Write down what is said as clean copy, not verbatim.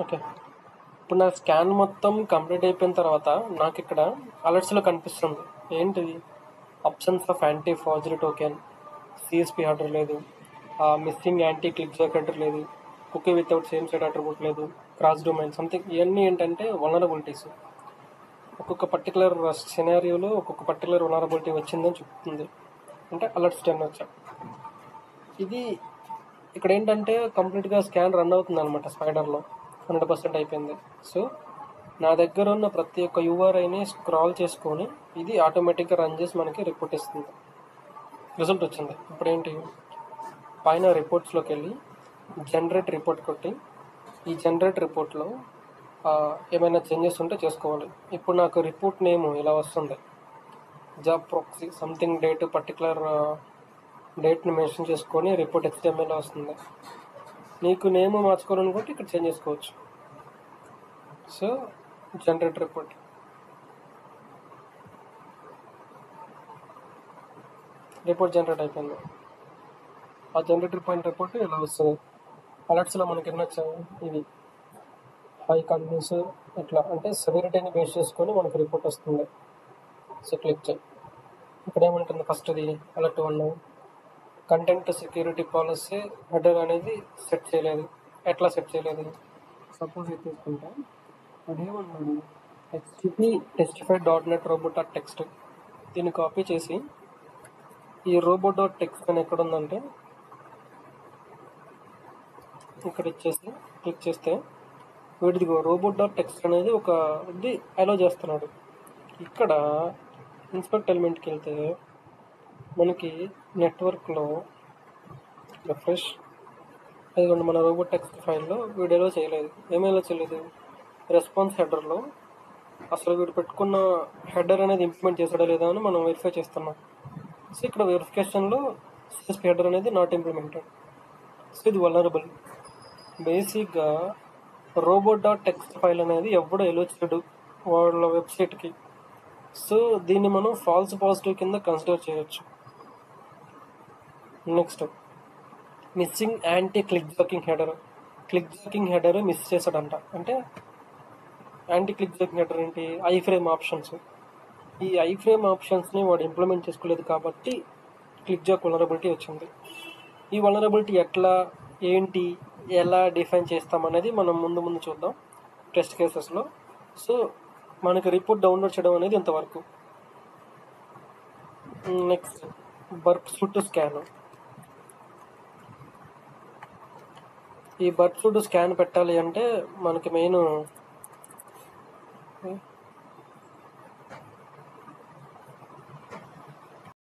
Okay. ఇప్పుడు నా scan మొత్తం కంప్లీట్ అయిపోయిన తర్వాత నాకు ఇక్కడ అలర్ట్స్లో కనిపిస్తుంది ఏంటిది, absence of anti forgery token, CSP header లేదు, missing anti click jack header లేదు, cookie without same side attribute లేదు, క్రాస్ డొమైన్ సంథింగ్. ఇవన్నీ ఏంటంటే వలనరబిలిటీస్. ఒక్కొక్క పర్టికులర్ సినారియోలో ఒక్కొక్క పర్టికులర్ వలనరబిలిటీ వచ్చిందని చెప్తుంది, అంటే అలర్ట్స్ 10 వచ్చాయి. ఇది ఇక్కడ ఏంటంటే కంప్లీట్గా స్కాన్ రన్ అవుతుంది అనమాట. స్పైడర్లో 100% అయిపోయింది. సో నా దగ్గర ఉన్న ప్రతి ఒక్క యూఆర్ఐని స్క్రాల్ చేసుకొని ఇది ఆటోమేటిక్గా రన్ చేసి మనకి రిపోర్ట్ ఇస్తుంది. రిజల్ట్ వచ్చింది. ఇప్పుడు ఏంటి, పైన రిపోర్ట్స్లోకి వెళ్ళి జనరేట్ రిపోర్ట్ కొట్టి ఈ జనరేట్ రిపోర్ట్లో ఏమైనా చేంజెస్ ఉంటే చేసుకోవాలి. ఇప్పుడు నాకు రిపోర్ట్ నేమ్ ఇలా వస్తుంది, job proxy something date, particular డేట్ని మెన్షన్ చేసుకొని రిపోర్ట్ HTML వస్తుంది. నీకు నేమ్ మార్చుకోవాలనుకుంటే ఇక్కడ చేంజ్ చేసుకోవచ్చు. సో జనరేట్ రిపోర్ట్, జనరేట్ అయిపోయింది. ఆ జనరేట్ రిపోర్ట్ ఇలా వస్తుంది. అలర్ట్స్లో మనకి ఎన్ని వచ్చాయి, ఇవి హై కంటిన్యూస్ ఇట్లా, అంటే సెవెరిటీని బేస్ చేసుకొని మనకు రిపోర్ట్ వస్తుంది. సో క్లిక్ చేయి. ఇక్కడ ఏమంటుంది, ఫస్ట్ది alert 1, content security policy header అనేది సెట్ చేయలేదు. ఎట్లా సెట్ చేయలేదు, సపోజ్ ఇది తీసుకుంటే అదేమన్నాడు, హెచ్టిపి టెస్టిఫై.net robot.txt, దీన్ని కాపీ చేసి ఈ robot.txt అని ఎక్కడ ఉందంటే ఇక్కడ ఇచ్చేసి క్లిక్ చేస్తే వీటిదిగో robot.txt అనేది ఒక ఇది అలో చేస్తున్నాడు. ఇక్కడ ఇన్స్పెక్ట్ ఎలిమెంట్కి వెళ్తే మనకి నెట్వర్క్లో రిఫ్రెష్, అదిగోండి మన robot.txt ఫైల్లో వీడియోలో చేయలేదు. ఏమేలా చేయలేదు, రెస్పాన్స్ హెడర్లో అసలు వీడు పెట్టుకున్న హెడర్ అనేది ఇంప్లిమెంట్ చేసాడా లేదా అని మనం వెరిఫై చేస్తున్నాం. సో ఇక్కడ వెరిఫికేషన్లో సిఎస్పి హెడర్ అనేది నాట్ ఇంప్లిమెంటెడ్. సో ఇది వల్నరబుల్. బేసిక్గా robot.txt ఫైల్ అనేది ఎవడో ఎలో చేయడు వాళ్ళ వెబ్సైట్కి. సో దీన్ని మనం ఫాల్స్ పాజిటివ్ కింద కన్సిడర్ చేయొచ్చు. Next, missing anti clickjacking header miss చేశాడంట. అంటే యాంటీ క్లిక్ జాకింగ్ హెడర్ ఏంటి, ఐఫ్రేమ్ ఆప్షన్స్. ఈ ఐఫ్రేమ్ ఆప్షన్స్ని వాడు ఇంప్లిమెంట్ చేసుకోలేదు కాబట్టి క్లిక్ జాక్ వలనరబిలిటీ వచ్చింది. ఈ వలనరబిలిటీ ఎట్లా, ఏంటి, ఎలా డిఫైన్ చేస్తామనేది మనం ముందు చూద్దాం టెస్ట్ కేసెస్లో. సో మనకి రిపోర్ట్ డౌన్లోడ్ చేయడం అనేది ఇంతవరకు. Next, burp suit scan. ఈ బర్ప్ సూట్ స్కాన్ పెట్టాలి అంటే మనకి మెయిన్